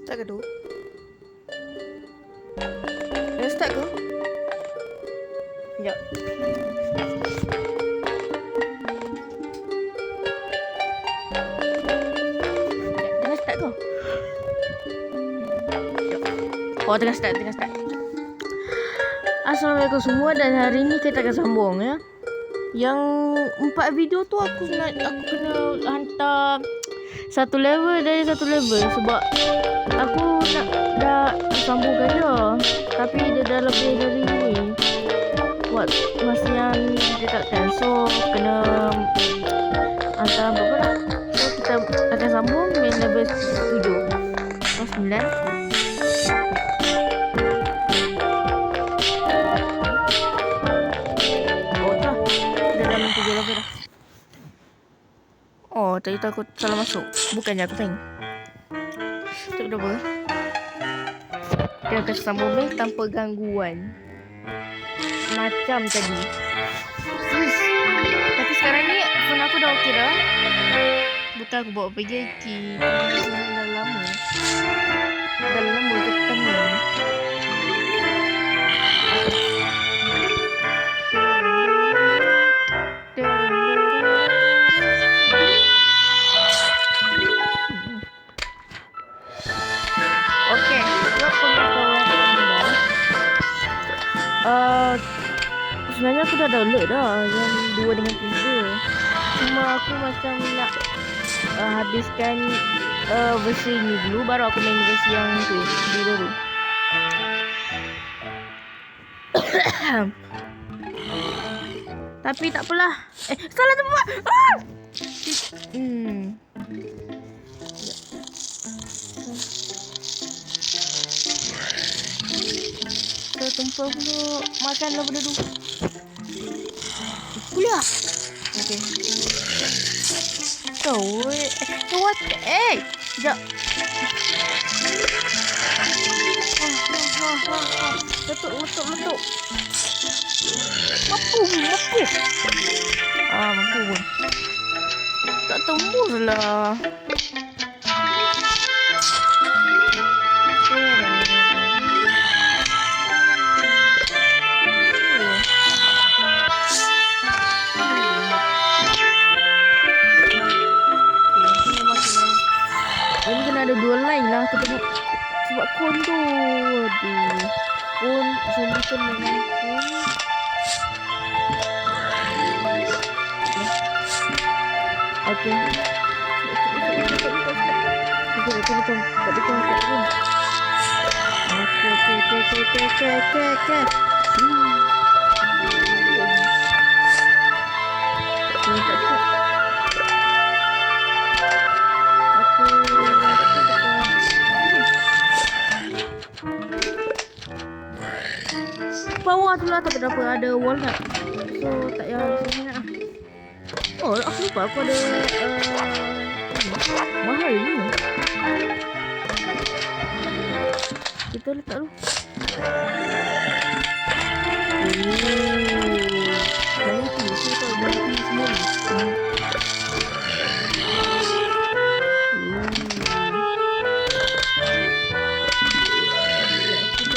Start ke tu? Dah start ke? Sekejap. Tengah start ke? Oh, tengah start. Assalamualaikum semua, dan hari ni kita akan sambung ya. Yang 4 video tu aku kena hantar satu level dari satu level sebab aku nak dah sambungkan dia. Tapi dia dah lebih dari ni buat masa yang ditetapkan. So kena hantar berapa lah. So kita akan sambung main level 7 atau 9. Oh, tadi tu aku salah masuk. Bukannya aku main. Tak ada apa. Kita akan sambung main tanpa gangguan. Macam tadi. Tapi sekarang ni phone aku dah okey dah. Bukan aku bawa pergi IKEA. Dah lama. Dah lama ketemu. Sebenarnya aku dah download dah yang 2 dengan 3. Cuma aku macam nak habiskan versi ni dulu, baru aku main versi yang tu dulu. Tapi tak apalah. Salah tempat. Tumpah pula. Makanlah benda tu. Kuliah. Okay. What? Sekejap. Letuk. Mampu. Mampu pun. Tak tembus lah. Ada 2 line lah aku tengok. Sebab kon tu. Aduh. Kon zombie dengan kon. Okay. Bawah tu lah, tak berapa ada walnut. So tak payah sangat lah. Oh, aku lupa aku ada mahal ni. Kita letak dulu. Nanti kita ganti semua. Kita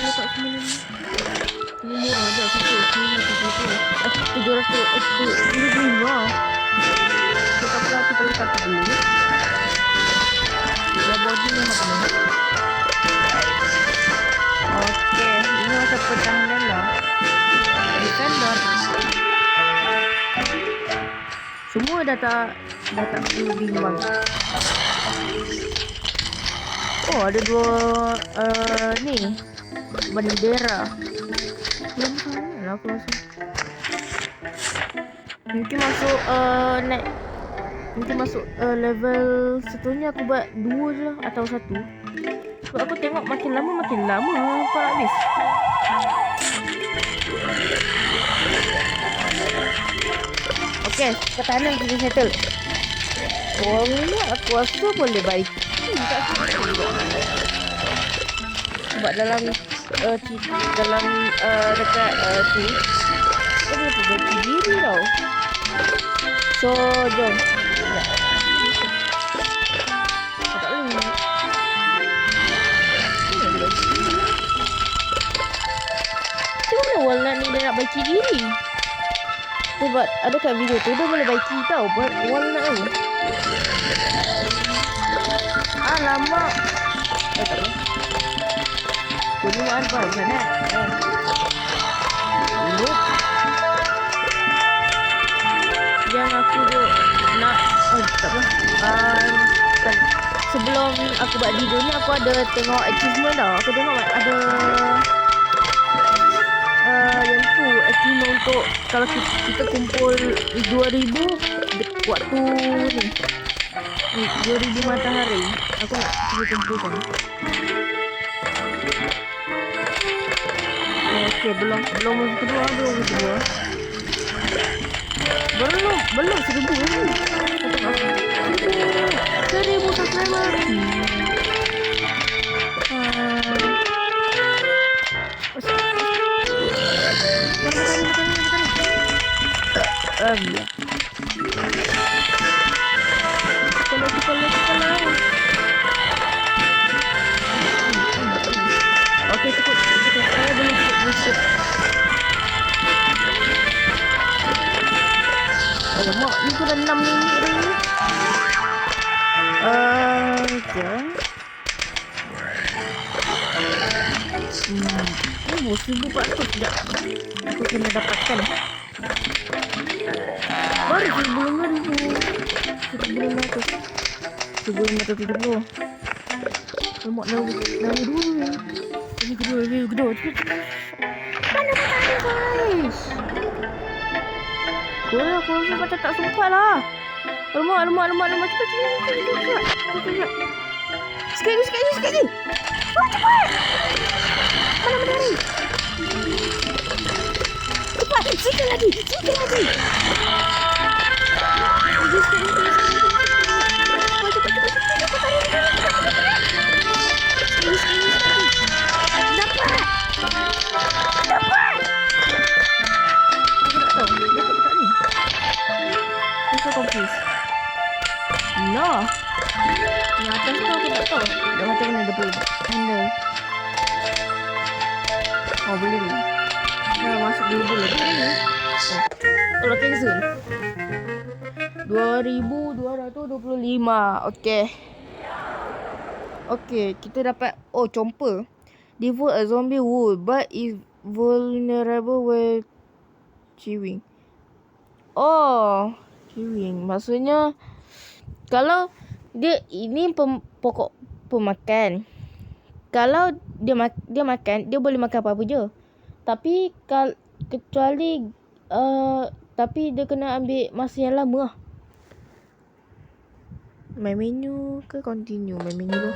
letak dulu. Dah body ni macam ni. Okey, ini macam pertahanan lah. Defender. Semua dah tak lebih bang. Oh, ada 2 ni bendera. Belum sana lah aku rasa. Mungkin masuk naik. Mungkin masuk level seterusnya aku buat 2 je lah atau 1. Sebab aku tengok makin lama aku nak habis. Okey, pertahanan kita settle. Oh, ni aku rasa boleh baik. Sebab dalam dekat tu dia boleh perbaiki diri tau. So, jom. Tak boleh. memperbaiki diri. Sebab ada kat video tu dia boleh baiki tau. Warna tu. Alamak. Tak apa. Keluar apa sana? Nope. Yang aku nak tak apa. Sebelum aku buat video ni aku ada tengok achievement tau. Aku tengok ada yang tu achievement untuk kalau kita kumpul 2000 waktu ni 2000 matahari. Aku nak cuba kumpulkan. Okey, belum kedua. Belum 1000 lagi. 1000 subscriber. Okey, cukup. Saya boleh cukup. Alamak, ni tu dah 6 minit dah. Okey. Ini 1400 sekejap. Aku kena dapatkan. Baru sebelumnya 1570. Lemak dah dulu. Ini kedua. Mana matahari guys? Aku rasa macam tak sempat lah. Lemak. Cepat. Sekali lagi. Oh, cepat. Mana matahari? Cepat. Sikit lagi. Dapat. Aku tak tahu. Dapat tak ni? Aku so confused. No. Yang atas tu aku tak tahu. Dah macam mana dia boleh handle. Oh, boleh ni. Dah masuk dulu boleh. Tolong cancel. 2225. Okey, kita dapat compa. Devote a zombie would but is vulnerable when chewing. Chewing. Maksudnya kalau ini pokok pemakan. Kalau dia makan, dia boleh makan apa-apa je. Tapi kecuali tapi dia kena ambil masa yang lama lah. My menu ke continue? My menu tu.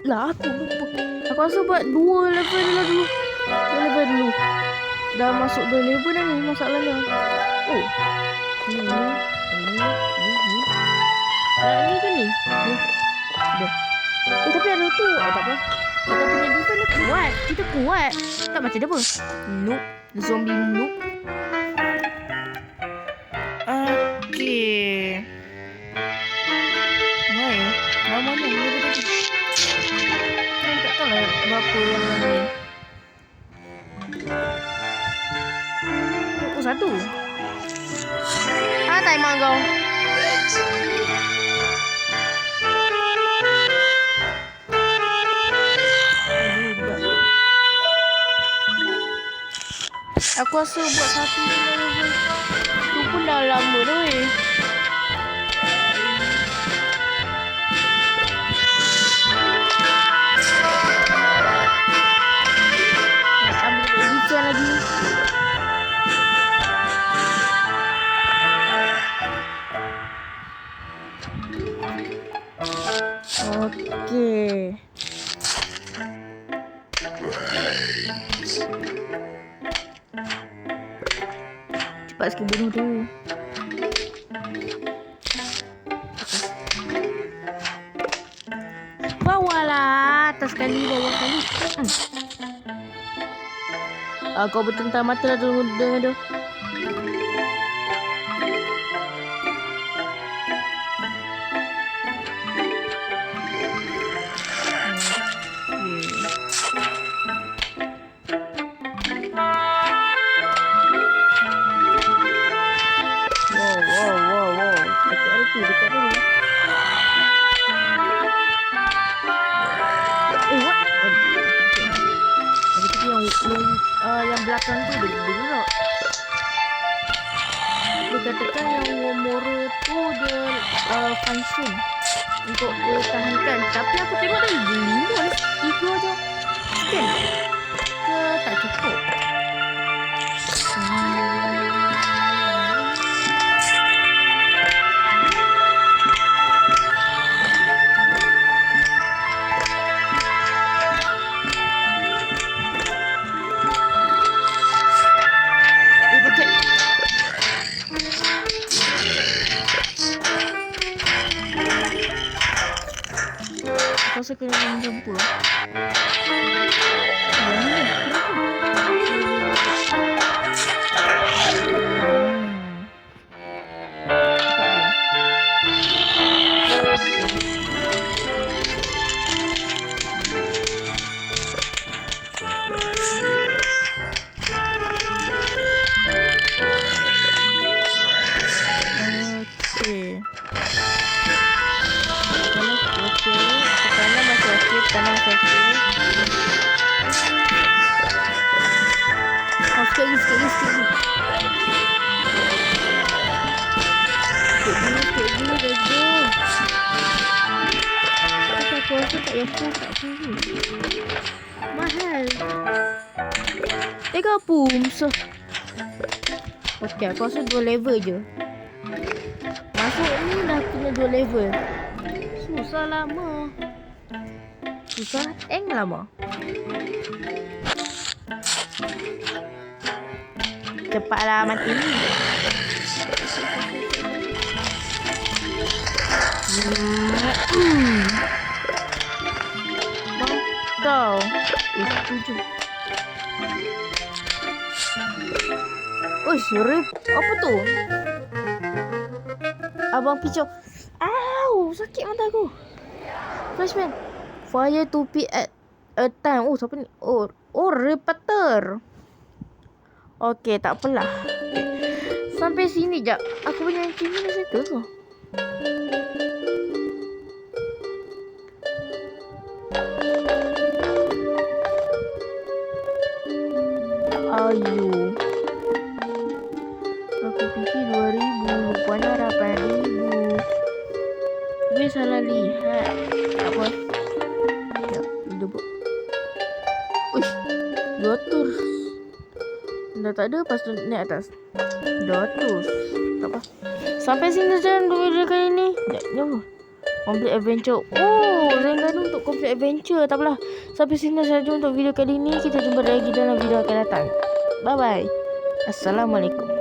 Lah aku lupa. Aku rasa buat 2 level dulu. Dah masuk 2 level dah ni masalahnya. Ini. Ni ke ni? Dah. Tapi ada tu. Tak apa. Kita punya defense dia kuat. Kita kuat. Tak macam dia apa? Nope. Zombie noob. Okey. Lama ni. Saya tak tahu lah berapa yang ni. Satu. Timer kau. Aku rasa buat satu tu pun dah lama dah weh. Nak ambil edition lagi. Okey. Cepat sikit bunuh tu. Bawah lah. Atas sekali, bawah sekali. Kau bertentang mata lah dengan dia. dekat dulu. What? Yang belakang tu dia gerak. Dia katakan yang Womoro tu dia function untuk pertahankan. Tapi aku tengok dah 5 dah 3 je. Kan? Ke tak cukup? Rasa kena mencampur. Mahal 30. Okey, aku rasa 2 level je. Masuk ni dah kena 2 level. Susah lama. Susah lama. Cepatlah mati. Kau setuju. Rip. Apa tu? Abang Pichau. Au, sakit mata aku. Flashman. Fire 2p at a time. Oh, siapa ni? Oh, repeater. Okey, tak apalah. Sampai sini je. Aku punya achievement dah settle tu. Ayu. Aku fikir 2000, rupanya 8000. Gue salah lihat. Tak apa. Ya, debuk. Uish, 200. Dah tak ada, lepas tu naik atas. 200. Tak apa. Sampai sini saja video kali ni. Jom. Complete adventure. Oh, Zangaroo untuk complete adventure. Tak apalah. Sampai sini saja untuk video kali ni. Kita jumpa lagi dalam video akan datang. Bye bye. Assalamualaikum.